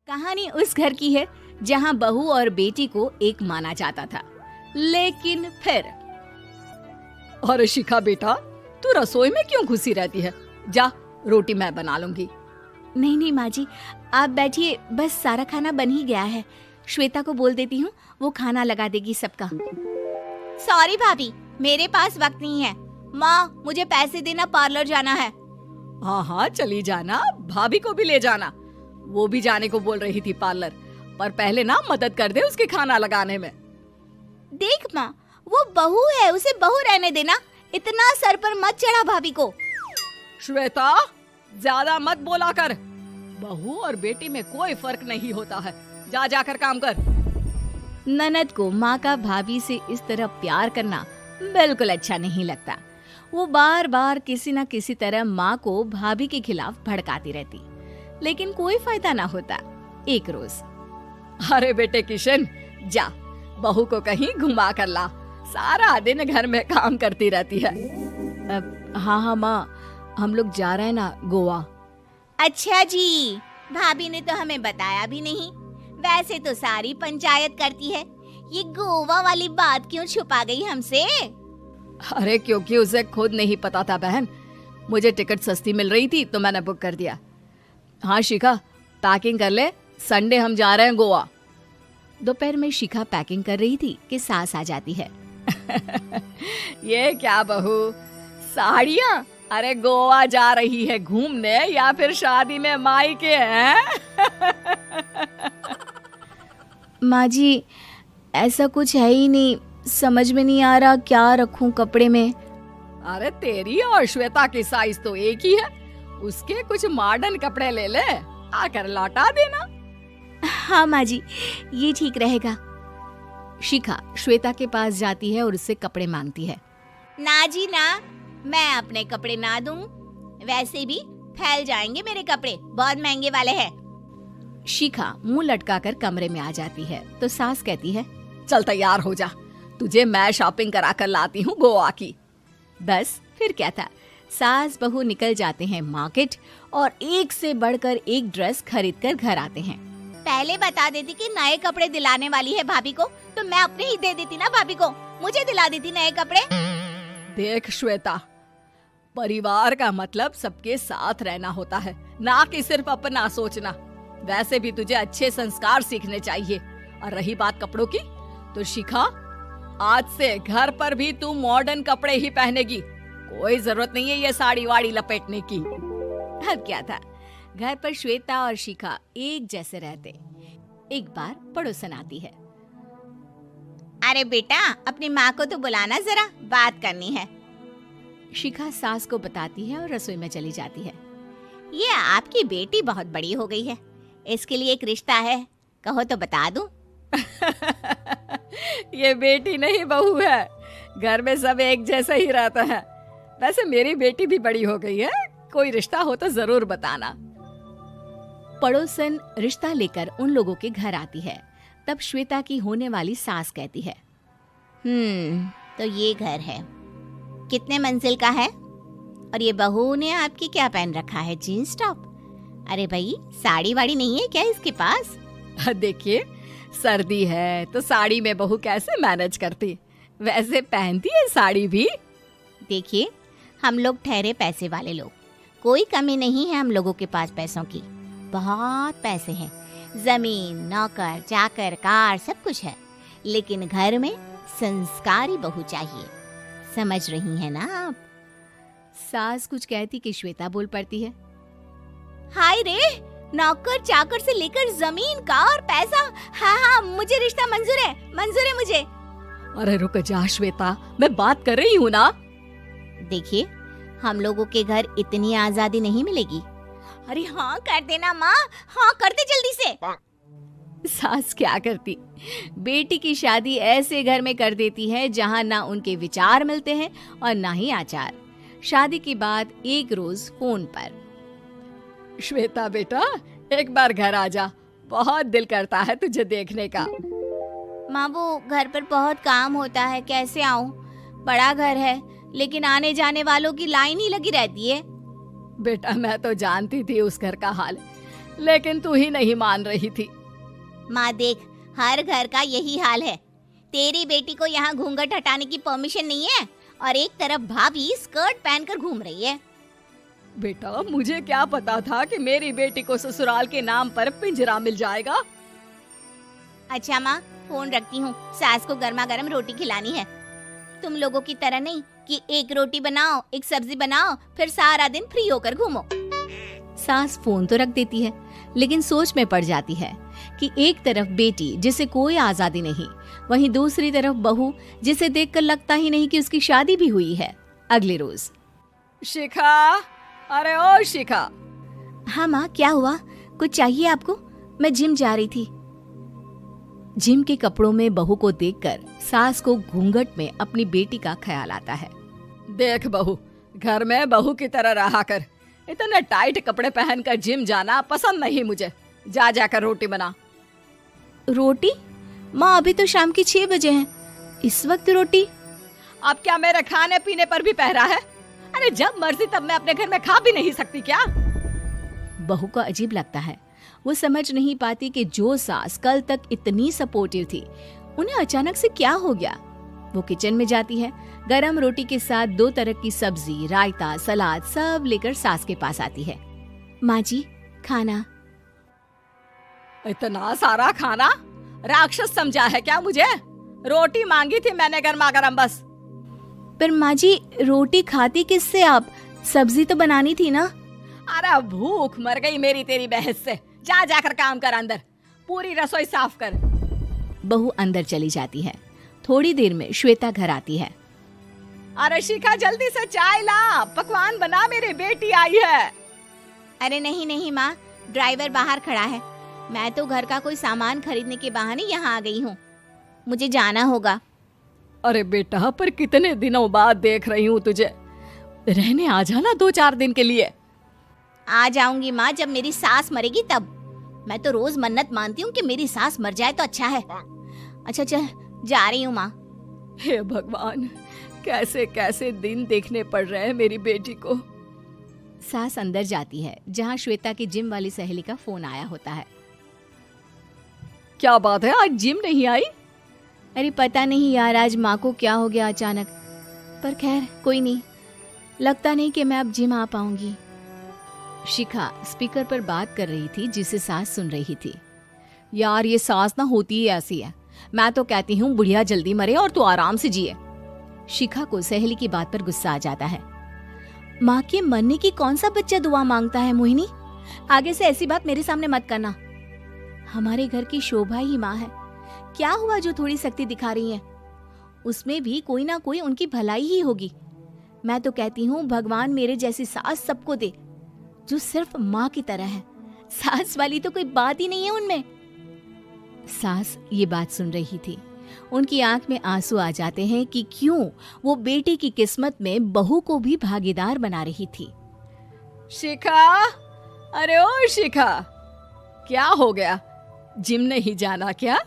कहानी उस घर की है जहां बहू और बेटी को एक माना जाता था, लेकिन फिर अरे शिखा बेटा, तू रसोई में क्यों घुसी रहती है? जा, रोटी मैं बना लूंगी। नहीं नहीं माँ जी, आप बैठिए, बस सारा खाना बन ही गया है। श्वेता को बोल देती हूँ, वो खाना लगा देगी सबका। सॉरी भाभी, मेरे पास वक्त नहीं है। माँ, मुझे पैसे देना, पार्लर जाना है। हाँ हाँ चली जाना, भाभी को भी ले जाना। वो भी जाने को बोल रही थी पार्लर, पर पहले ना मदद कर दे उसके खाना लगाने में। देख माँ, वो बहू है, उसे बहू रहने देना, इतना सर पर मत चढ़ा भाभी को। श्वेता, ज्यादा मत बोला कर। बहू और बेटी में कोई फर्क नहीं होता है। जा जाकर काम कर। ननद को माँ का भाभी से इस तरह प्यार करना बिल्कुल अच्छा नहीं लगता। वो बार बार किसी न किसी तरह माँ को भाभी के खिलाफ भड़काती रहती, लेकिन कोई फायदा ना होता। एक रोज, अरे बेटे किशन, जा बहू को कहीं घुमा कर ला, सारा दिन घर में काम करती रहती है। हाँ माँ, हम लोग जा रहे हैं ना गोवा। अच्छा जी, भाभी ने तो हमें बताया भी नहीं। वैसे तो सारी पंचायत करती है, ये गोवा वाली बात क्यों छुपा गई हमसे? अरे क्योंकि उसे खुद नहीं पता था बहन। मुझे टिकट सस्ती मिल रही थी तो मैंने बुक कर दिया। हाँ शिखा, पैकिंग कर ले, संडे हम जा रहे हैं गोवा। दोपहर में शिखा पैकिंग कर रही थी कि सास आ जाती है। ये क्या बहू, साड़ियाँ? अरे गोवा जा रही है घूमने या फिर शादी में मायके हैं? माँ जी, ऐसा कुछ है ही नहीं, समझ में नहीं आ रहा क्या रखूं कपड़े में। अरे तेरी और श्वेता की साइज तो एक ही है, उसके कुछ मॉडर्न कपड़े ले ले, आकर लौटा देना। हाँ माँ जी, ये ठीक रहेगा। शिखा श्वेता के पास जाती है और उससे कपड़े मांगती है। ना जी ना, मैं अपने कपड़े ना दूं, वैसे भी फैल जाएंगे मेरे कपड़े, बहुत महंगे वाले हैं। शिखा मुंह लटकाकर कमरे में आ जाती है तो सास कहती है, चल तैयार हो जा, तुझे मैं शॉपिंग करा कर लाती हूँ गोवा की। बस फिर क्या था, सास बहू निकल जाते हैं मार्केट और एक से बढ़कर एक ड्रेस खरीद कर घर आते हैं। पहले बता देती कि नए कपड़े दिलाने वाली है भाभी को, तो मैं अपने ही दे देती ना भाभी को, मुझे दिला देती नए कपड़े। देख श्वेता, परिवार का मतलब सबके साथ रहना होता है, ना कि सिर्फ अपना सोचना। वैसे भी तुझे अच्छे संस्कार सीखने चाहिए। और रही बात कपड़ों की, तो शिखा, आज से घर पर भी तू मॉडर्न कपड़े ही पहनेगी। कोई जरूरत नहीं है ये साड़ी वाड़ी लपेटने की। अब क्या था, घर पर श्वेता और शिखा एक जैसे रहते। एक बार पड़ोसन आती है। अरे बेटा, अपनी माँ को तो बुलाना, जरा बात करनी है। शिखा सास को बताती है और रसोई में चली जाती है। ये आपकी बेटी बहुत बड़ी हो गई है, इसके लिए एक रिश्ता है, कहो तो बता दूं। ये बेटी नहीं बहू है, घर में सब एक जैसा ही रहता है। वैसे मेरी बेटी भी बड़ी हो गई है, कोई रिश्ता हो तो जरूर बताना। पड़ोसन रिश्ता लेकर उन लोगों के घर आती है। तब श्वेता की होने वाली सास कहती है, तो ये घर है, कितने मंजिल का है? और ये बहू ने आपकी क्या पहन रखा है, जीन्स टॉप? अरे भाई, साड़ी वाड़ी नहीं है क्या इसके पास? देखिए, सर्दी है तो साड़ी में बहू कैसे मैनेज करती, वैसे पहनती है साड़ी भी। देखिए, हम लोग ठहरे पैसे वाले लोग, कोई कमी नहीं है हम लोगों के पास पैसों की, बहुत पैसे हैं, जमीन, नौकर चाकर, कार, सब कुछ है, लेकिन घर में संस्कारी बहू चाहिए। समझ रही हैं ना आप? सास कुछ कहती कि श्वेता बोल पड़ती है, हाय रे, नौकर चाकर से लेकर जमीन, कार, पैसा, हाँ, मुझे रिश्ता मंजूर है मुझे। अरे रुक जा श्वेता, मैं बात कर रही हूँ ना। देखिए, हम लोगों के घर इतनी आजादी नहीं मिलेगी। अरे हाँ कर देना माँ, हाँ कर दे जल्दी से। सास क्या करती, बेटी की शादी ऐसे घर में कर देती है जहाँ ना उनके विचार मिलते हैं और ना ही आचार। शादी के बाद एक रोज फोन पर, श्वेता बेटा, एक बार घर आ जा, बहुत दिल करता है तुझे देखने का। माँ, वो घर पर बहुत काम होता है, कैसे आऊँ? बड़ा घर है, लेकिन आने जाने वालों की लाइन ही लगी रहती है। बेटा, मैं तो जानती थी उस घर का हाल। लेकिन तू ही नहीं मान रही थी। माँ देख, हर घर का यही हाल है। तेरी बेटी को यहाँ घूंघट हटाने की परमिशन नहीं है और एक तरफ भाभी स्कर्ट पहनकर घूम रही है। बेटा, मुझे क्या पता था कि मेरी बेटी को ससुराल के नाम पर पिंजरा मिल जाएगा। अच्छा माँ, फोन रखती हूँ, सास को गर्मा गर्म रोटी खिलानी है। तुम लोगों की तरह नहीं कि एक रोटी बनाओ, एक सब्जी बनाओ, फिर सारा दिन फ्री होकर घूमो। सास फोन तो रख देती है, लेकिन सोच में पड़ जाती है कि एक तरफ बेटी जिसे कोई आजादी नहीं, वहीं दूसरी तरफ बहू जिसे देखकर लगता ही नहीं कि उसकी शादी भी हुई है। अगले रोज। शिखा, अरे ओ शिखा। हाँ माँ, क्या हुआ? कुछ चाहिए आपको? मैं जिम जा रही थी। जिम के कपड़ों में बहू को देखकर सास को घूंघट में अपनी बेटी का ख्याल आता है। देख बहू, घर में बहू की तरह रहा कर। इतने टाइट कपड़े पहनकर जिम जाना पसंद नहीं मुझे। जा जाकर रोटी बना। रोटी? माँ, अभी तो शाम के 6 बजे हैं, इस वक्त रोटी? अब क्या मेरे खाने पीने पर भी पहरा है? अरे जब मर्जी तब मैं अपने घर में खा भी नहीं सकती क्या? बहू को अजीब लगता है। वो समझ नहीं पाती कि जो सास कल तक इतनी सपोर्टिव थी, उन्हें अचानक से क्या हो गया। वो किचन में जाती है, गरम रोटी के साथ 2 तरह की सब्जी, रायता, सलाद सब लेकर सास के पास आती है। माँ जी, खाना। इतना सारा खाना? राक्षस समझा है क्या मुझे? रोटी मांगी थी मैंने गर्मा गर्म बस। पर माँ जी, रोटी खाती किससे आप? सब्जी तो बनानी थी ना। अरे भूख मर गई मेरी तेरी बहस से। जा जाकर काम कर, अंदर पूरी रसोई साफ कर। बहू अंदर चली जाती है। थोड़ी देर में श्वेता घर आती है। अरे शिखा, जल्दी से चाय ला, पकवान बना, मेरी बेटी आई है। अरे नहीं नहीं माँ, ड्राइवर बाहर खड़ा है। मैं तो घर का कोई सामान खरीदने के बहाने यहाँ आ गई हूँ, मुझे जाना होगा। अरे बेटा, पर कितने दिनों बाद देख रही हूँ तुझे। रहने आ जाना 2-4 दिन के लिए। आ जाऊंगी माँ, जब मेरी सास मरेगी तब। मैं तो रोज मन्नत मानती हूँ कि मेरी सास मर जाए तो अच्छा है। अच्छा चल, जा रही हूँ माँ। हे भगवान, कैसे कैसे दिन देखने पड़ रहे हैं मेरी बेटी को। सास अंदर जाती है, जहाँ श्वेता की जिम वाली सहेली का फोन आया होता है। क्या बात है, आज जिम नहीं आई? अरे पता नहीं यार, आज माँ को क्या हो गया अचानक। पर खैर कोई नहीं, लगता नहीं कि मैं अब जिम आ पाऊंगी। शिखा स्पीकर पर बात कर रही थी, जिसे सास सुन रही थी। यार, ये सास ना होती ही ऐसी है। मैं तो कहती हूँ बुढ़िया जल्दी मरे और तू आराम से जिए। शिखा को सहेली की बात पर गुस्सा आ जाता है। माँ के मरने की कौन सा बच्चा दुआ मांगता है मोहिनी? आगे से ऐसी बात मेरे सामने मत करना। हमारे घर की शोभा ही माँ है। क्या हुआ जो थोड़ी शक्ति दिखा रही है? उसमें भी कोई ना कोई उनकी भलाई ही होगी। मैं तो कहती हूँ भगवान मेरे जैसी सास सबको दे, जो सिर्फ माँ की तरह है। सास वाली तो कोई बात ही नहीं है उनमें। सास ये बात सुन रही थी। उनकी आंख में आंसू आ जाते हैं कि क्यों वो बेटे की किस्मत में बहू को भी भागीदार बना रही थी। शिखा, अरे ओ शिखा, क्या हो गया? जिम नहीं जाना क्या?